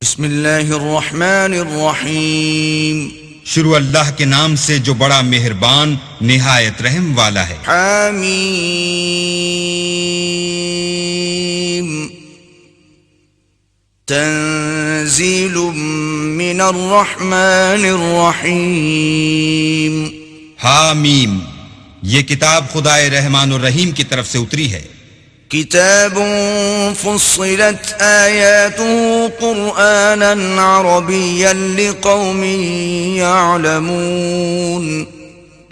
بسم اللہ الرحمن الرحیم شروع اللہ کے نام سے جو بڑا مہربان نہایت رحم والا ہے۔ حامیم تنزیل من الرحمن الرحیم۔ حامیم، یہ کتاب خدائے رحمان الرحیم کی طرف سے اتری ہے۔ کتاب فصلت آیاته قرآنا عربیا لقوم یعلمون۔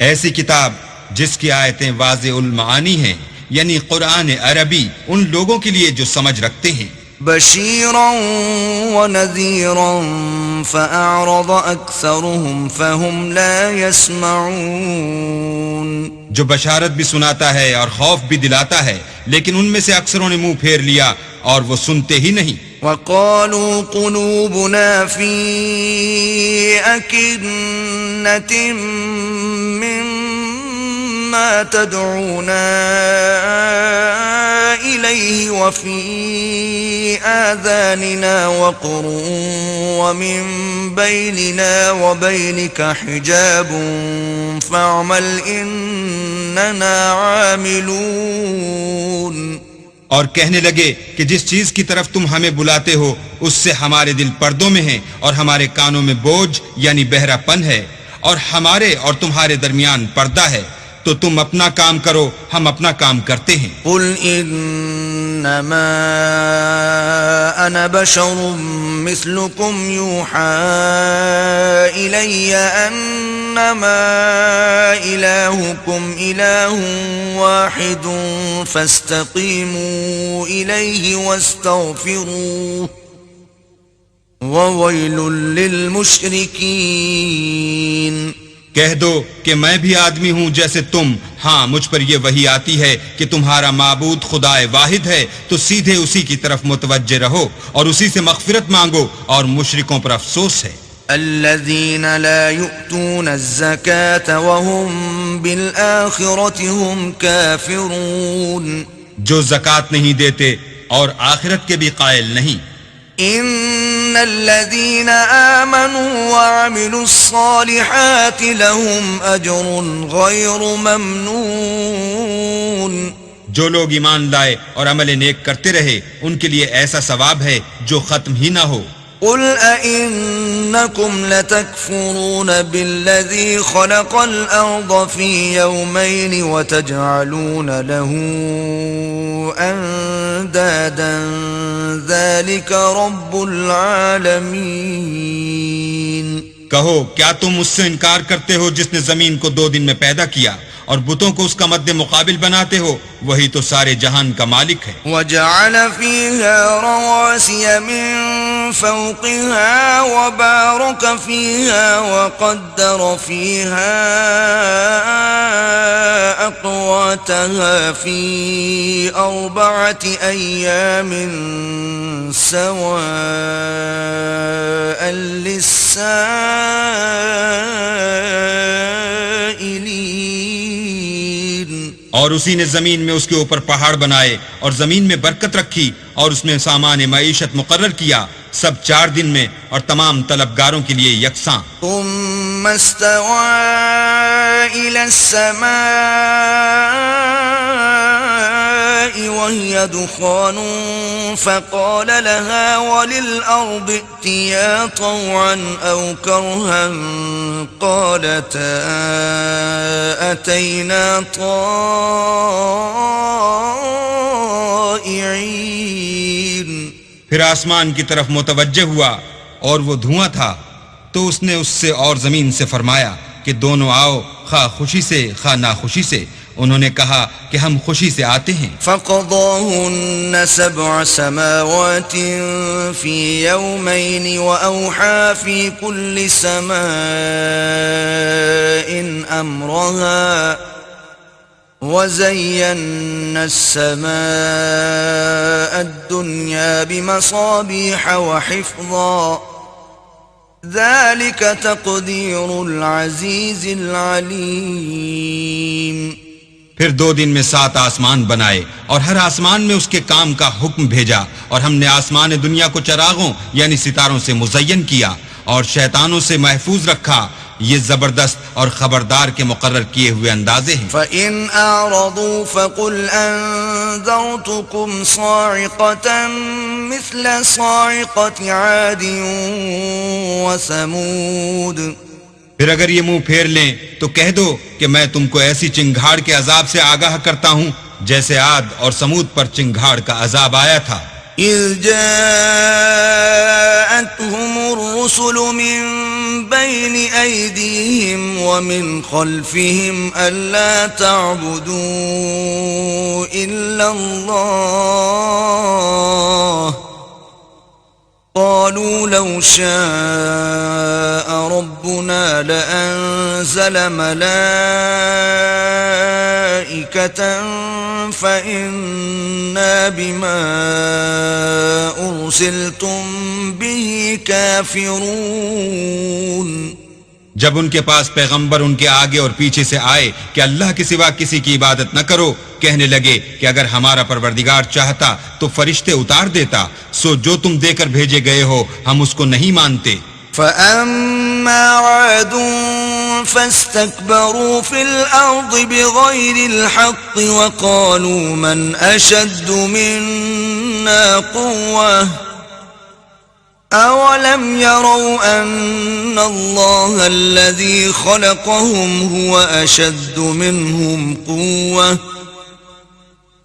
ایسی کتاب جس کی آیتیں واضح المعانی ہیں، یعنی قرآن عربی ان لوگوں کے لیے جو سمجھ رکھتے ہیں۔ بشیرا ونذیرا فأعرض اکثرهم فهم لا يسمعون۔ جو بشارت بھی سناتا ہے اور خوف بھی دلاتا ہے، لیکن ان میں سے اکثروں نے منہ پھیر لیا اور وہ سنتے ہی نہیں۔ وقالوا قلوبنا في أكنة مما تدعونا إليه وفي آذاننا وقر ومن بيننا وبينك حجاب فاعمل إننا عاملون۔ اور کہنے لگے کہ جس چیز کی طرف تم ہمیں بلاتے ہو اس سے ہمارے دل پردوں میں ہیں اور ہمارے کانوں میں بوجھ یعنی بہرا پن ہے، اور ہمارے اور تمہارے درمیان پردہ ہے، تو تم اپنا کام کرو، ہم اپنا کام کرتے ہیں۔ قل انما انا بشر مثلكم يوحى الي انما الهكم اله واحد فاستقيموا اليه واستغفروه وويل للمشركين۔ کہہ دو کہ میں بھی آدمی ہوں جیسے تم، ہاں مجھ پر یہ وحی آتی ہے کہ تمہارا معبود خدائے واحد ہے، تو سیدھے اسی کی طرف متوجہ رہو اور اسی سے مغفرت مانگو، اور مشرکوں پر افسوس ہے۔ الذين لا يؤتون الزكاة وهم بالآخرة هم كافرون۔ جو زکوٰۃ نہیں دیتے اور آخرت کے بھی قائل نہیں۔ ان الذين آمنوا وعملوا الصالحات لهم اجر غير ممنون۔ جو لوگ ایمان لائے اور عمل نیک کرتے رہے ان کے لیے ایسا ثواب ہے جو ختم ہی نہ ہو۔ قل أئنكم لتكفرون بالذي خلق الأرض في يومين وتجعلون له أندادا ذلك رب العالمين۔ کہو کیا تم اس سے انکار کرتے ہو جس نے زمین کو 2 دن میں پیدا کیا اور بتوں کو اس کا مد مقابل بناتے ہو؟ وہی تو سارے جہان کا مالک ہے۔ وجعل فيها رواسي من فوقها وبارك فيها وقدر فيها أقواتها في 4 أيام سواء للسائلين۔ اور اسی نے زمین میں اس کے اوپر پہاڑ بنائے اور زمین میں برکت رکھی اور اس میں سامان معیشت مقرر کیا، سب 4 دن میں اور تمام طلبگاروں کے لیے یکساں۔ ثم استوى إلى السماء وهي دخان فقال لها وللأرض ائتيا طوعا أو كرها قالتا أتينا طائعين۔ پھر آسمان کی طرف متوجہ ہوا اور وہ دھواں تھا، تو اس نے اس سے اور زمین سے فرمایا کہ دونوں آؤ، خواہ خوشی سے خواہ ناخوشی سے۔ انہوں نے کہا کہ ہم خوشی سے آتے ہیں۔ فقضاهن 7 سماوات في يومين وأوحى في كل سماء أمرها وزينا السماء الدنيا بمصابيح وحفظا ذلك تقدير العزيز العليم۔ پھر 2 دن میں 7 آسمان بنائے اور ہر آسمان میں اس کے کام کا حکم بھیجا، اور ہم نے آسمان دنیا کو چراغوں یعنی ستاروں سے مزین کیا اور شیطانوں سے محفوظ رکھا۔ یہ زبردست اور خبردار کے مقرر کیے ہوئے اندازے ہیں۔ فَإِنْ أَعْرَضُوا فَقُلْ أَنذَرْتُكُمْ صَاعِقَةً مِثْلَ صَاعِقَةِ عَادٍ وَثَمُودَ۔ پھر اگر یہ منہ پھیر لیں تو کہہ دو کہ میں تم کو ایسی چنگھاڑ کے عذاب سے آگاہ کرتا ہوں جیسے عاد اور سمود پر چنگھاڑ کا عذاب آیا تھا۔ إِذْ جَاءَتْهُمُ الرُّسُلُ مِنْ بَيْنِ أَيْدِيهِمْ وَمِنْ خَلْفِهِمْ أَلَّا تَعْبُدُوا إِلَّا اللَّهَ قالوا لو شاء ربنا لأنزل ملائكة فإنا بما أرسلتم به كافرون۔ جب ان کے پاس پیغمبر ان کے آگے اور پیچھے سے آئے کہ اللہ کے سوا کسی کی عبادت نہ کرو، کہنے لگے کہ اگر ہمارا پروردگار چاہتا تو فرشتے اتار دیتا، سو جو تم دے کر بھیجے گئے ہو ہم اس کو نہیں مانتے۔ فَأَمَّا عَادٌ فَاسْتَكْبَرُوا فِي الْأَرْضِ بِغَيْرِ الْحَقِّ وَقَالُوا مَنْ أَشَدُّ مِنَّا قُوَّةً أَوَلَمْ يَرَوْا أَنَّ اللَّهَ الَّذِي خَلَقَهُمْ هُوَ أَشَدُّ مِنْهُمْ قُوَّةً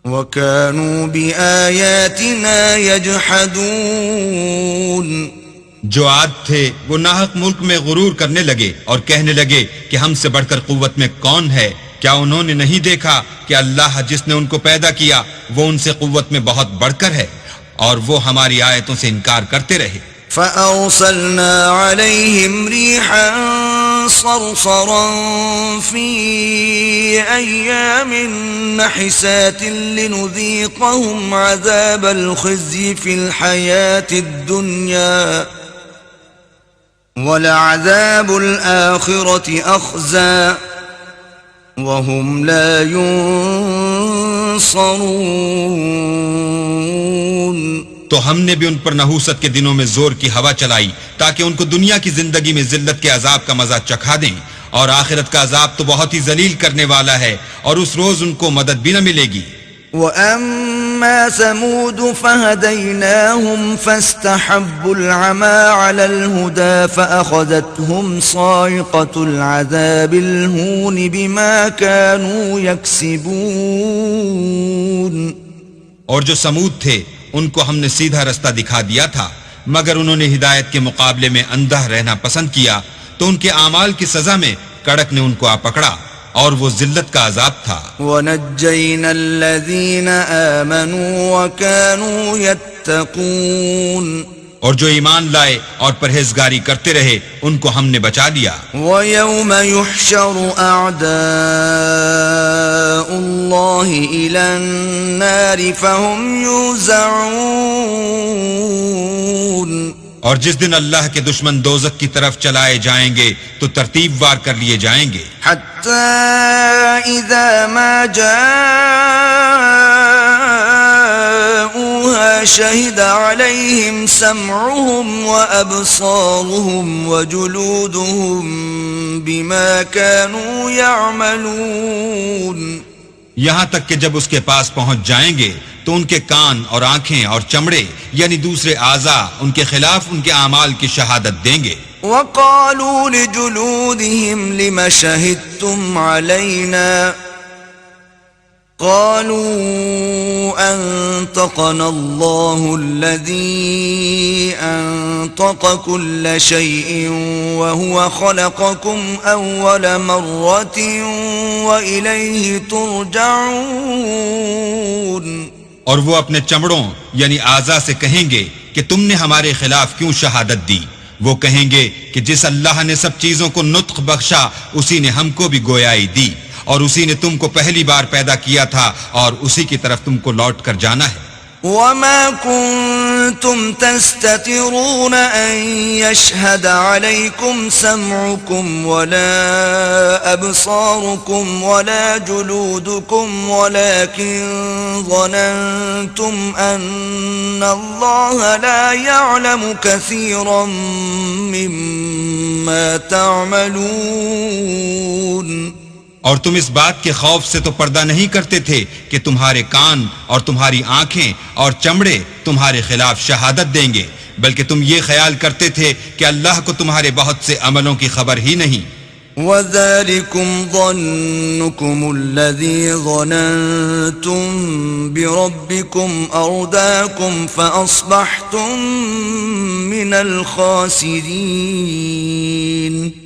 وَكَانُوا بِآيَاتِنَا يَجْحَدُونَ۔ جو عاد تھے وہ ناحق ملک میں غرور کرنے لگے اور کہنے لگے کہ ہم سے بڑھ کر قوت میں کون ہے؟ کیا انہوں نے نہیں دیکھا کہ اللہ جس نے ان کو پیدا کیا وہ ان سے قوت میں بہت بڑھ کر ہے، اور وہ ہماری آیتوں سے انکار کرتے رہے۔ فَأَرْسَلْنَا عَلَيْهِمْ رِيحًا صَرْصَرًا فِي أَيَّامٍ نَحِسَاتٍ لِنُذِيقَهُمْ عَذَابَ الْخِزْيِ فِي الْحَيَاةِ الدُّنْيَا وَلَعَذَابُ الْآخِرَةِ أَخْزَىٰ وَهُمْ لَا يُنصَرُونَ۔ تو ہم نے بھی ان پر نحوست کے دنوں میں زور کی ہوا چلائی تاکہ ان کو دنیا کی زندگی میں ذلت کے عذاب کا مزہ چکھا دیں، اور آخرت کا عذاب تو بہت ہی ذلیل کرنے والا ہے، اور اس روز ان کو مدد بھی نہ ملے گی۔ وَأَمَّا ثَمُودُ فَهَدَيْنَاهُمْ فَاسْتَحَبُّوا الْعَمَى عَلَى الْهُدَى فَأَخَذَتْهُمْ صَاعِقَةُ الْعَذَابِ الْهُونِ بِمَا كَانُوا يَكْسِبُونَ۔ اور جو سمود تھے ان کو ہم نے سیدھا رستہ دکھا دیا تھا، مگر انہوں نے ہدایت کے مقابلے میں اندھا رہنا پسند کیا تو ان کے اعمال کی سزا میں کڑک نے ان کو آ پکڑا، اور وہ ذلت کا عذاب تھا۔ وَنَجَّيْنَا الَّذِينَ آمَنُوا وَكَانُوا يَتَّقُونَ۔ اور جو ایمان لائے اور پرہیزگاری کرتے رہے ان کو ہم نے بچا لیا۔ وَيَوْمَ يُحْشَرُ أَعْدَاءُ اللَّهِ إِلَى النَّارِ فَهُمْ يُوزَعُونَ۔ اور جس دن اللہ کے دشمن دوزخ کی طرف چلائے جائیں گے تو ترتیب وار کر لیے جائیں گے۔ حَتَّى إِذَا مَا جَاءُوهَا شَهِدَ عَلَيْهِمْ سَمْعُهُمْ وَأَبْصَارُهُمْ وَجُلُودُهُمْ بِمَا كَانُوا يَعْمَلُونَ۔ یہاں تک کہ جب اس کے پاس پہنچ جائیں گے تو ان کے کان اور آنکھیں اور چمڑے یعنی دوسرے اعضاء ان کے خلاف ان کے اعمال کی شہادت دیں گے۔ وَقَالُوا لِجُلُودِهِمْ لِمَ شَهِدتُّمْ عَلَيْنَا قَالُوا أَنطَقَنَا اللَّهُ الَّذِي أَنطَقَ كُلَّ شَيْءٍ وَهُوَ خَلَقَكُمْ أَوَّلَ مَرَّةٍ وَإِلَيْهِ تُرْجَعُونَ۔ اور وہ اپنے چمڑوں یعنی اعضاء سے کہیں گے کہ تم نے ہمارے خلاف کیوں شہادت دی؟ وہ کہیں گے کہ جس اللہ نے سب چیزوں کو نطق بخشا اسی نے ہم کو بھی گویائی دی، اور اسی نے تم کو پہلی بار پیدا کیا تھا، اور اسی کی طرف تم کو لوٹ کر جانا ہے۔ وَمَا كُنْتَ كنتم تستترون أن يشهد عليكم سمعكم ولا أبصاركم ولا جلودكم ولكن ظننتم أن الله لا يعلم كثيرا مما تعملون. اور تم اس بات کے خوف سے تو پردہ نہیں کرتے تھے کہ تمہارے کان اور تمہاری آنکھیں اور چمڑے تمہارے خلاف شہادت دیں گے، بلکہ تم یہ خیال کرتے تھے کہ اللہ کو تمہارے بہت سے عملوں کی خبر ہی نہیں. وَذَلِكُمْ ظَنُّكُمُ الَّذِي ظَنَنْتُمْ بِرَبِّكُمْ أَرْدَاكُمْ فَأَصْبَحْتُمْ مِنَ الْخَاسِرِينَ.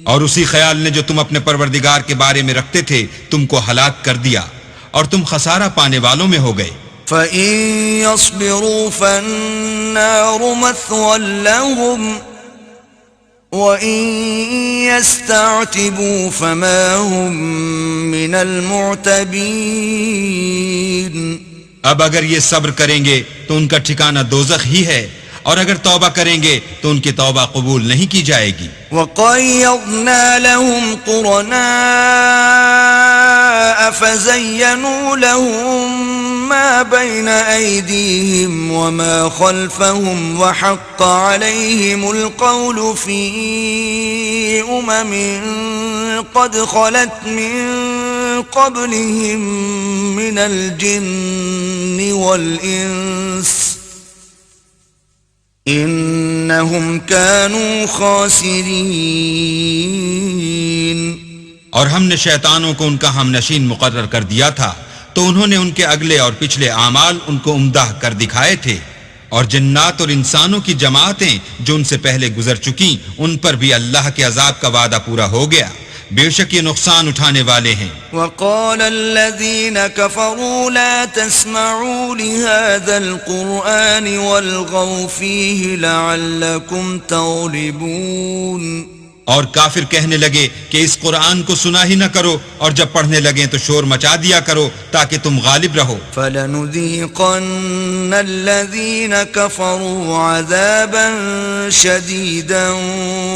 اور اسی خیال نے جو تم اپنے پروردگار کے بارے میں رکھتے تھے تم کو ہلاک کر دیا اور تم خسارہ پانے والوں میں ہو گئے. فَإِن يَصْبِرُوا فَالنَّارُ مَثْوًى لَهُمْ وَإِن يَسْتَعْتِبُوا فَمَا هُمْ مِنَ الْمُعْتَبِينَ. اب اگر یہ صبر کریں گے تو ان کا ٹھکانہ دوزخ ہی ہے، اور اگر توبہ کریں گے تو ان کی توبہ قبول نہیں کی جائے گی. وَقَيَّضْنَا لَهُمْ قُرَنَاءَ فَزَيَّنُوا لَهُم مَّا بَيْنَ أَيْدِيهِمْ وَمَا خَلْفَهُمْ وَحَقَّ عَلَيْهِمُ الْقَوْلُ فِي قَدْ خَلَتْ مِن قَبْلِهِم مِّنَ الْجِنِّ وَالْإِنسِ إِنَّهُمْ كَانُوا خَاسِرِينَ. اور ہم نے شیطانوں کو ان کا ہم نشین مقرر کر دیا تھا تو انہوں نے ان کے اگلے اور پچھلے اعمال ان کو عمدہ کر دکھائے تھے، اور جنات اور انسانوں کی جماعتیں جو ان سے پہلے گزر چکیں ان پر بھی اللہ کے عذاب کا وعدہ پورا ہو گیا، بے شک یہ نقصان اٹھانے والے ہیں. وقال الذين كفروا لا تسمعوا لهذا القرآن والغوا فيه لعلكم تغلبون. اور کافر کہنے لگے کہ اس قرآن کو سنا ہی نہ کرو، اور جب پڑھنے لگیں تو شور مچا دیا کرو تاکہ تم غالب رہو. فَلَنُذِيقَنَّ الَّذِينَ كَفَرُوا عَذَابًا شَدِيدًا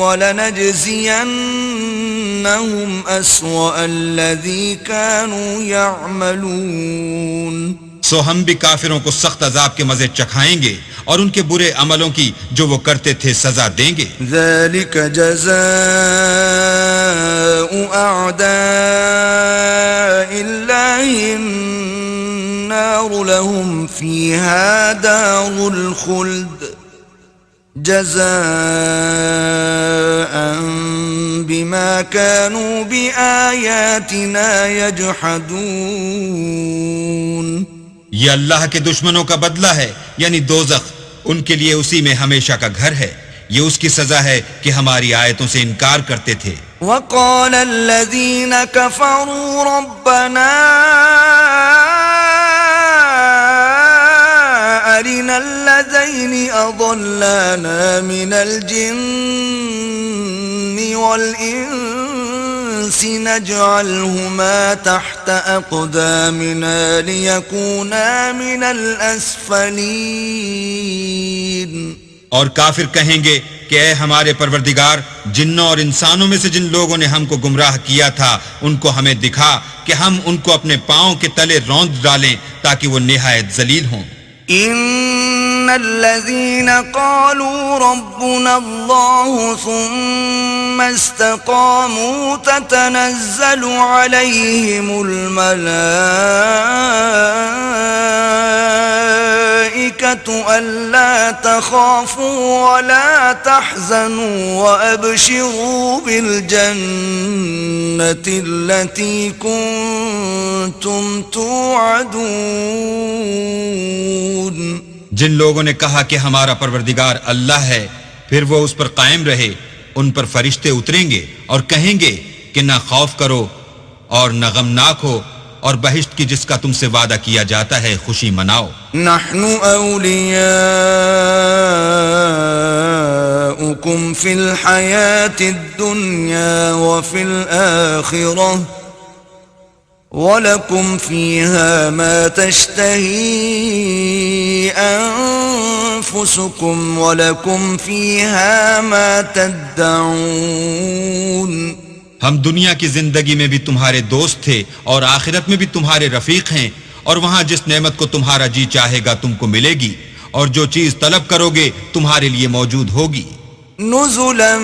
وَلَنَجْزِيَنَّهُمْ أَسْوَأَ الَّذِي كَانُوا يَعْمَلُونَ. سو ہم بھی کافروں کو سخت عذاب کے مزے چکھائیں گے اور ان کے برے عملوں کی جو وہ کرتے تھے سزا دیں گے. ذَلِكَ جَزَاءُ أَعْدَاءِ اللَّهِ النَّارُ لَهُمْ فِيهَا دَارُ الْخُلْدِ جَزَاءً بِمَا كَانُوا بِآيَاتِنَا يَجْحَدُونَ. یہ اللہ کے دشمنوں کا بدلہ ہے، یعنی دوزخ، ان کے لیے اسی میں ہمیشہ کا گھر ہے. یہ اس کی سزا ہے کہ ہماری آیتوں سے انکار کرتے تھے. وقال الذين كفروا ربنا أرنا الذين أضلانا من الجن والإنس نجعلهما تحت أقدامنا ليكونا من الأسفلين. اور کافر کہیں گے کہ اے ہمارے پروردگار، جنوں اور انسانوں میں سے جن لوگوں نے ہم کو گمراہ کیا تھا ان کو ہمیں دکھا کہ ہم ان کو اپنے پاؤں کے تلے روند ڈالیں تاکہ وہ نہایت ذلیل ہوں. ان الذين قالوا ربنا الله ثم استقاموا تتنزل عليهم الملائكة ألا تخافوا ولا تحزنوا وأبشروا بالجنة التي كنتم توعدون. جن لوگوں نے کہا کہ ہمارا پروردگار اللہ ہے، پھر وہ اس پر قائم رہے، ان پر فرشتے اتریں گے اور کہیں گے کہ نہ خوف کرو اور نہ غمناک ہو، اور بہشت کی جس کا تم سے وعدہ کیا جاتا ہے خوشی مناؤ. نحن اولیاؤکم فی الحیاة الدنیا وفی الآخرہ وَلَكُمْ فِيهَا مَا تَشْتَهِي أَنفُسُكُمْ وَلَكُمْ فِيهَا مَا تَدَّعُونَ ہم دنیا کی زندگی میں بھی تمہارے دوست تھے اور آخرت میں بھی تمہارے رفیق ہیں، اور وہاں جس نعمت کو تمہارا جی چاہے گا تم کو ملے گی، اور جو چیز طلب کرو گے تمہارے لیے موجود ہوگی۔ نزلا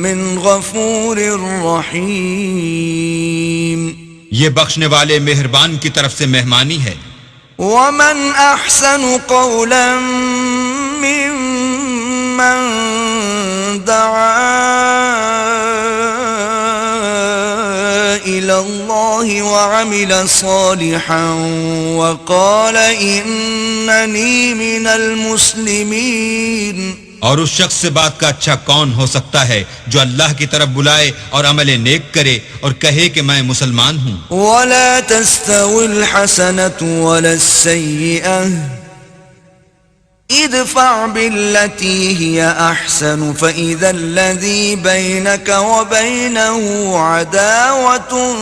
من غفور رحیم، یہ بخشنے والے مہربان کی طرف سے مہمانی ہے۔ ومن احسن قولا ممن دعا الى الله وعمل صالحا وقال انني من المسلمين۔ اور اس شخص سے بات کا اچھا کون ہو سکتا ہے جو اللہ کی طرف بلائے اور عمل نیک کرے اور کہے کہ میں مسلمان ہوں۔ ولا تستوي الحسنة ولا السيئة ادفع بالتي هي أحسن فإذا الذي بينك وبينه عداوة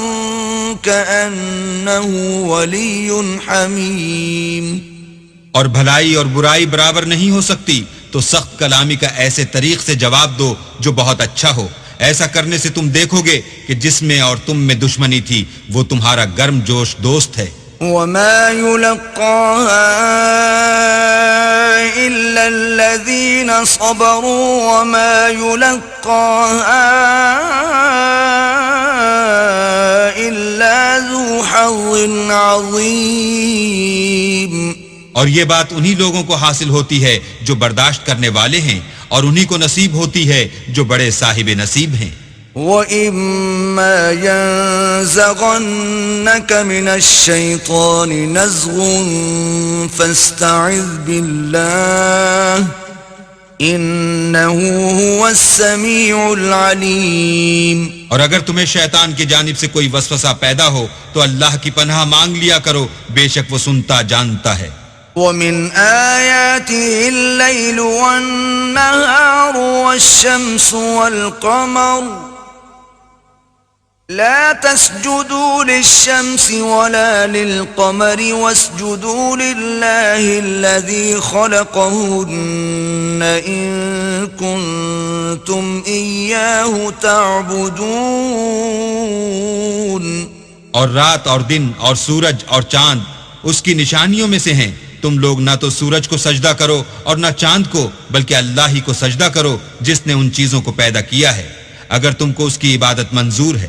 كأنه ولي حميم۔ اور بھلائی اور برائی برابر نہیں ہو سکتی، تو سخت کلامی کا ایسے طریق سے جواب دو جو بہت اچھا ہو۔ ایسا کرنے سے تم دیکھو گے کہ جس میں اور تم میں دشمنی تھی وہ تمہارا گرم جوش دوست ہے۔ وما يلقاها إلا الذين صبروا وما يلقاها إلا ذو حظ عظيم۔ اور یہ بات انہی لوگوں کو حاصل ہوتی ہے جو برداشت کرنے والے ہیں، اور انہی کو نصیب ہوتی ہے جو بڑے صاحب نصیب ہیں۔ وَإِمَّا يَنزَغَنَّكَ مِنَ الشَّيْطَانِ نَزْغٌ فَاسْتَعِذْ بِاللَّهِ إِنَّهُ هُوَ السَّمِيعُ الْعَلِيمُ۔ اور اگر تمہیں شیطان کی جانب سے کوئی وسوسہ پیدا ہو تو اللہ کی پناہ مانگ لیا کرو، بے شک وہ سنتا جانتا ہے۔ وَمِنْ آيَاتِهِ اللَّيْلُ وَالنَّهَارُ وَالشَّمْسُ وَالْقَمَرُ لا تسجدوا للشمس ولا للقمر واسجدوا لله الذي خلقهن إن كنتم إياه تعبدون۔ اور رات اور دن اور سورج اور چاند اس کی نشانیوں میں سے ہیں، تم لوگ نہ تو سورج کو سجدہ کرو اور نہ چاند کو، بلکہ اللہ ہی کو سجدہ کرو جس نے ان چیزوں کو پیدا کیا ہے، اگر تم کو اس کی عبادت منظور ہے۔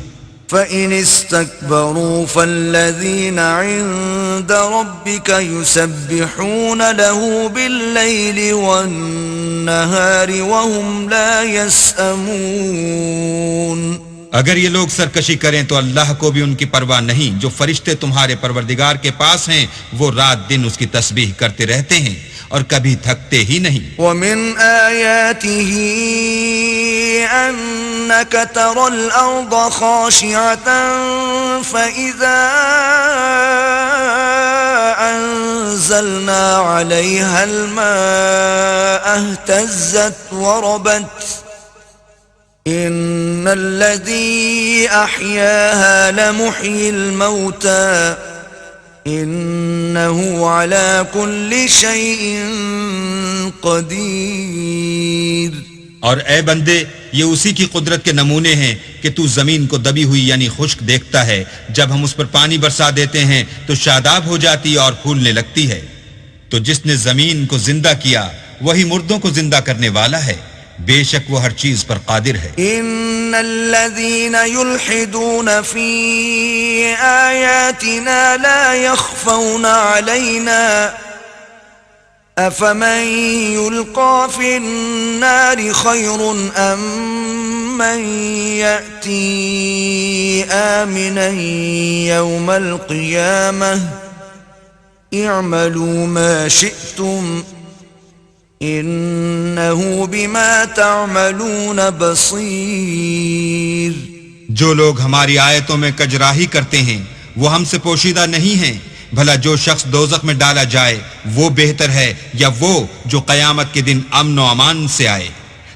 فَإِنِ اسْتَكْبَرُوا فَالَّذِينَ عِندَ رَبِّكَ يُسَبِّحُونَ لَهُ بِاللَّيْلِ وَالنَّهَارِ وَهُمْ لَا يَسْأَمُونَ۔ اگر یہ لوگ سرکشی کریں تو اللہ کو بھی ان کی پرواہ نہیں، جو فرشتے تمہارے پروردگار کے پاس ہیں وہ رات دن اس کی تسبیح کرتے رہتے ہیں اور کبھی تھکتے ہی نہیں۔ وَمِنْ آيَاتِهِ أَنَّكَ تَرَى الْأَرْضَ خَاشِعَةً فَإِذَا أَنزَلْنَا عَلَيْهَا الْمَاءَ اهْتَزَّتْ وَرَبَتْ إِنَّ الَّذِي أَحْيَاهَا لَمُحْيِي الْمَوْتَى إِنَّهُ عَلَى كُلِّ شَيْءٍ قَدِيرٌ۔ اور اے بندے، یہ اسی کی قدرت کے نمونے ہیں کہ تو زمین کو دبی ہوئی یعنی خشک دیکھتا ہے، جب ہم اس پر پانی برسا دیتے ہیں تو شاداب ہو جاتی اور پھولنے لگتی ہے۔ تو جس نے زمین کو زندہ کیا وہی مردوں کو زندہ کرنے والا ہے، بے شک وہ ہر چیز پر قادر ہے۔ ان الذين يلحدون في آياتنا لا يخفون علينا افمن يلقى في النار خير ام من يأتي آمنا يوم القيامة اعملوا ما شئتم انہو بما تعملون بصیر۔ جو لوگ ہماری آیتوں میں کجراہی کرتے ہیں وہ ہم سے پوشیدہ نہیں ہیں، بھلا جو شخص دوزخ میں ڈالا جائے وہ بہتر ہے یا وہ جو قیامت کے دن امن و امان سے آئے؟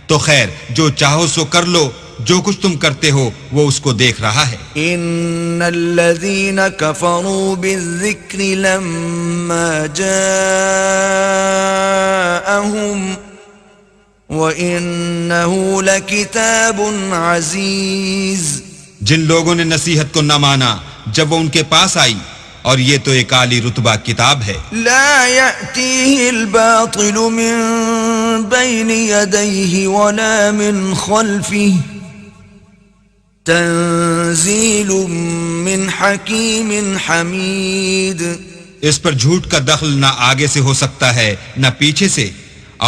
تو خیر جو چاہو سو کر لو، جو کچھ تم کرتے ہو وہ اس کو دیکھ رہا ہے۔ ان الذين كفروا بالذكر لما جاءهم وانه لكتاب عزيز۔ جن لوگوں نے نصیحت کو نہ مانا جب وہ ان کے پاس آئی، اور یہ تو ایک عالی رتبہ کتاب ہے، لا يأتيه الباطل من بين يديه ولا من خلفه تنزيل من حكيم حميد۔ اس پر جھوٹ کا دخل نہ آگے سے ہو سکتا ہے نہ پیچھے سے،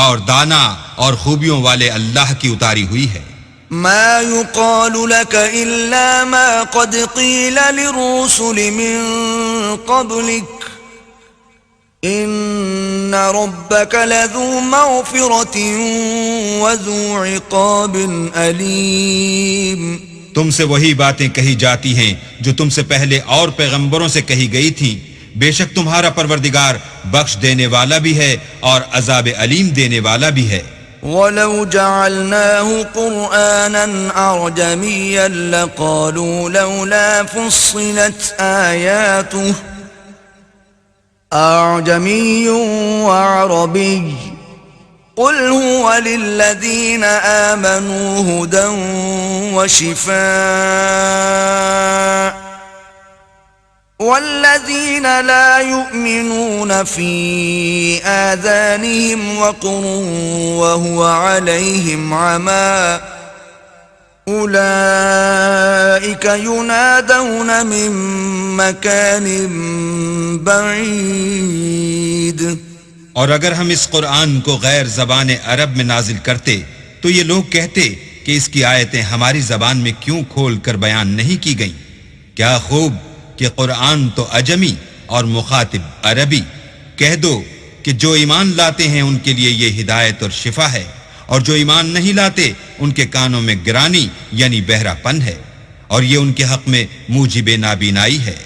اور دانا اور خوبیوں والے اللہ کی اتاری ہوئی ہے۔ ما يقال لك إلا ما قد قيل للرسل من قبلك إن ربك لذو مغفرة وذو عقاب أليم۔ تم سے وہی باتیں کہی جاتی ہیں جو تم سے پہلے اور پیغمبروں سے کہی گئی تھیں، بے شک تمہارا پروردگار بخش دینے والا بھی ہے اور عذاب علیم دینے والا بھی ہے۔ وَلَوْ جَعَلْنَاهُ قُرْآنًا أَعْجَمِيًّا لَقَالُوا لَوْلَا فُصِّلَتْ آيَاتُهُ أَعْجَمِيٌّ وَعَرَبِيٌّ قُلْ هُوَ لِلَّذِينَ آمَنُوا هُدًى وَشِفَاءٌ والذين لا يؤمنون في آذانهم وقر وهو عليهم عمى أولئك ينادون من مكان بعيد۔ اور اگر ہم اس قرآن کو غیر زبان عرب میں نازل کرتے تو یہ لوگ کہتے کہ اس کی آیتیں ہماری زبان میں کیوں کھول کر بیان نہیں کی گئیں؟ کیا خوب کہ قرآن تو عجمی اور مخاطب عربی۔ کہہ دو کہ جو ایمان لاتے ہیں ان کے لیے یہ ہدایت اور شفا ہے، اور جو ایمان نہیں لاتے ان کے کانوں میں گرانی یعنی بہرا پن ہے، اور یہ ان کے حق میں موجب نابینائی ہے۔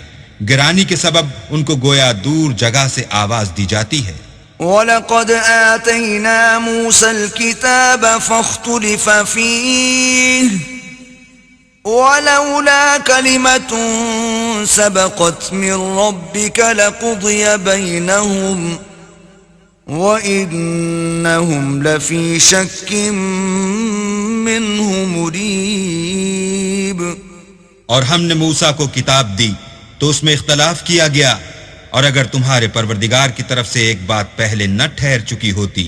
گرانی کے سبب ان کو گویا دور جگہ سے آواز دی جاتی ہے۔ وَلَقَدْ آتَيْنَا مُوسَى الْكِتَابَ فَاخْتُلِفَ فِيهِ وَلَوْلَا كَلِمَةٌ سَبَقَتْ مِنْ رَبِّكَ لَقُضِيَ بَيْنَهُمْ وَإِنَّهُمْ لَفِي شَكٍّ مِّنْهُ مُرِيبٍ۔ اور ہم نے موسیٰ کو کتاب دی تو اس میں اختلاف کیا گیا، اور اگر تمہارے پروردگار کی طرف سے ایک بات پہلے نہ ٹھہر چکی ہوتی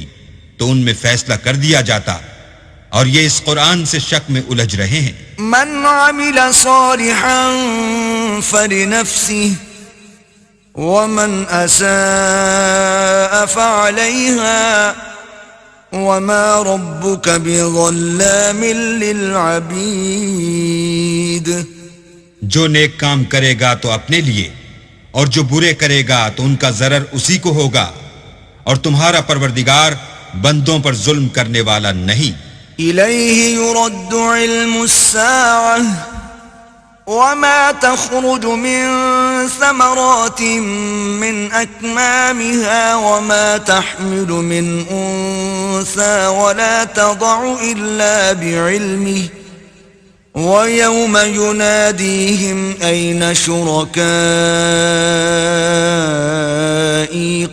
تو ان میں فیصلہ کر دیا جاتا، اور یہ اس قرآن سے شک میں الجھ رہے ہیں۔ من عمل صالحا فلنفسه ومن اساء فعليها وما ربك بظلام للعبید۔ جو نیک کام کرے گا تو اپنے لیے، اور جو برے کرے گا تو ان کا ضرر اسی کو ہوگا، اور تمہارا پروردگار بندوں پر ظلم کرنے والا نہیں۔ إليه يرد علم الساعة وما تخرج من ثمرات من أكمامها وما تحمل من أنثى ولا تضع إلا بعلمه ويوم يناديهم أين شركائي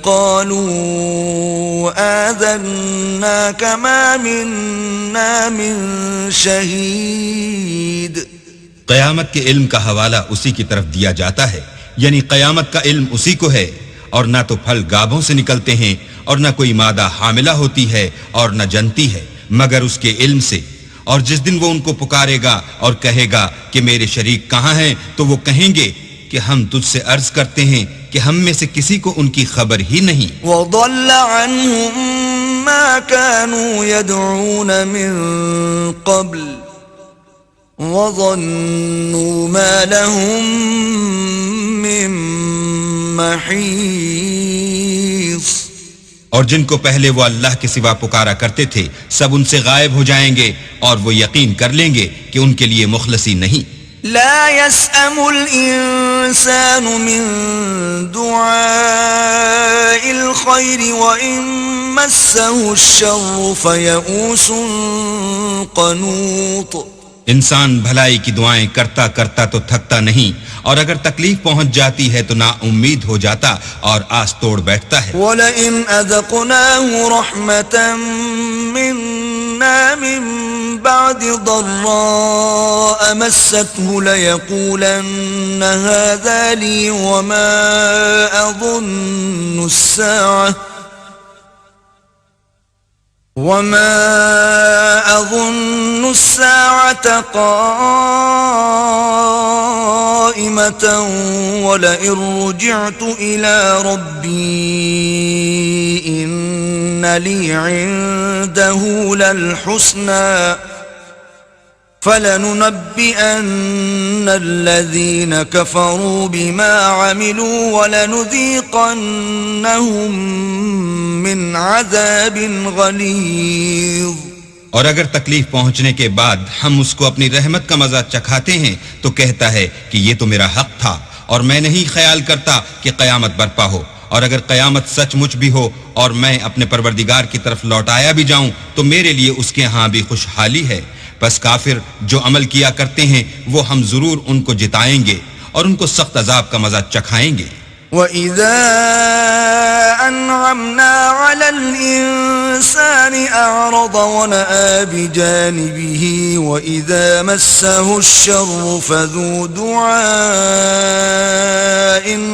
قالوا آذناك ما منا من شهيد۔ قیامت کے علم کا حوالہ اسی کی طرف دیا جاتا ہے، یعنی قیامت کا علم اسی کو ہے، اور نہ تو پھل گابھوں سے نکلتے ہیں اور نہ کوئی مادہ حاملہ ہوتی ہے اور نہ جنتی ہے مگر اس کے علم سے۔ اور جس دن وہ ان کو پکارے گا اور کہے گا کہ میرے شریک کہاں ہیں، تو وہ کہیں گے کہ ہم تجھ سے عرض کرتے ہیں کہ ہم میں سے کسی کو ان کی خبر ہی نہیں۔ وَضَلَّ عَنْهُمْ مَا كَانُوا يَدْعُونَ مِن قَبْلُ وَظَنُّوا مَا لَهُم مِّن مَّحِيصٍ۔ اور جن کو پہلے وہ اللہ کے سوا پکارا کرتے تھے سب ان سے غائب ہو جائیں گے، اور وہ یقین کر لیں گے کہ ان کے لیے مخلصی نہیں۔ لا يسأم الإنسان من دعاء الخير وإن مسه الشر فيئوس قنوط۔ انسان بھلائی کی دعائیں کرتا کرتا تو تھکتا نہیں، اور اگر تکلیف پہنچ جاتی ہے تو نا امید ہو جاتا اور آس توڑ بیٹھتا ہے۔ وَلَئِنْ أَذَقْنَاهُ رَحْمَةً مِنَّا مِنْ بَعْدِ ضَرَّاءَ مَسَّتْهُ لَيَقُولَنَّ هَذَا لِي وَمَا أَظُنُّ السَّاعَةَ قَائِمَةً وَلَئِن رُجِعْتُ إِلَى رَبِّي إِنَّ لِي عِندَهُ لَلْحُسْنَى فَلَنُنَبِّئَنَّ الَّذِينَ كَفَرُوا بِمَا عَمِلُوا وَلَنُذِيقَنَّهُم مِّنْ عَذَابٍ غَلِيظٍ۔ اور اگر تکلیف پہنچنے کے بعد ہم اس کو اپنی رحمت کا مزہ چکھاتے ہیں تو کہتا ہے کہ یہ تو میرا حق تھا اور میں نہیں خیال کرتا کہ قیامت برپا ہو، اور اگر قیامت سچ مچ بھی ہو اور میں اپنے پروردگار کی طرف لوٹایا بھی جاؤں تو میرے لیے اس کے ہاں بھی خوشحالی ہے۔ بس کافر جو عمل کیا کرتے ہیں وہ ہم ضرور ان کو جتائیں گے اور ان کو سخت عذاب کا مزہ چکھائیں گے۔ وَإِذَا أَنْعَمْنَا عَلَى الْإِنسَانِ أَعْرَضَ وَنَأَىٰ بِجَانِبِهِ وَإِذَا مَسَّهُ الشَّرُّ فَذُو دُعَاءٍ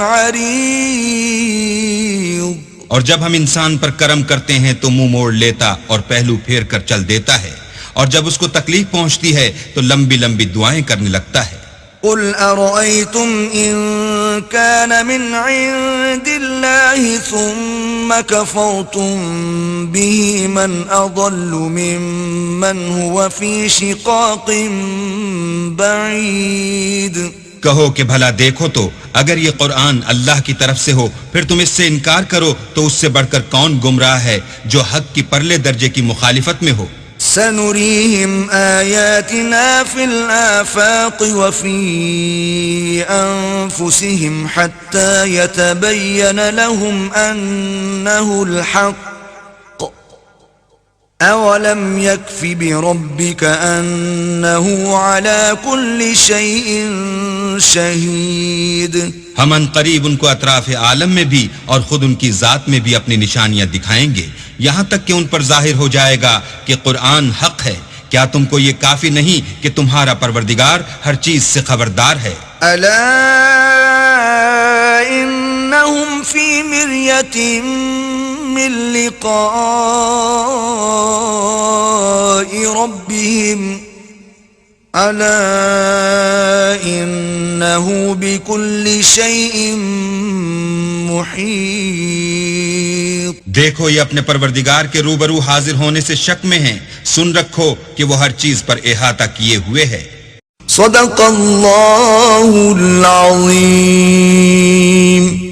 عَرِيضٍ۔ اور جب ہم انسان پر کرم کرتے ہیں تو منہ موڑ لیتا اور پہلو پھیر کر چل دیتا ہے، اور جب اس کو تکلیف پہنچتی ہے تو لمبی لمبی دعائیں کرنے لگتا ہے۔ قُلْ أَرَأَيْتُمْ إِن كَانَ مِنْ عِندِ اللَّهِ ثُمَّ كَفَرْتُمْ بِهِ مَنْ أَضَلُّ مِمَّنْ هُوَ فِي شِقَاقٍ بَعِيدٍ۔ کہو کہ بھلا دیکھو تو اگر یہ قرآن اللہ کی طرف سے ہو پھر تم اس سے انکار کرو تو اس سے بڑھ کر کون گمراہ ہے جو حق کی پرلے درجے کی مخالفت میں ہو۔ سنريهم آياتنا في الآفاق وفي أنفسهم حتى يتبين لهم أنه الحق أولم يكف بربك أنه على كل شيء شهيد۔ ہم ان قریب ان کو اطراف عالم میں بھی اور خود ان کی ذات میں بھی اپنی نشانیاں دکھائیں گے، یہاں تک کہ ان پر ظاہر ہو جائے گا کہ قرآن حق ہے۔ کیا تم کو یہ کافی نہیں کہ تمہارا پروردگار ہر چیز سے خبردار ہے؟ ألا إنهم في مرية من لقاء ربهم ألا إنه بكل شيء محيط۔ دیکھو یہ اپنے پروردگار کے روبرو حاضر ہونے سے شک میں ہیں، سن رکھو کہ وہ ہر چیز پر احاطہ کیے ہوئے ہے۔ صدق اللہ العظیم۔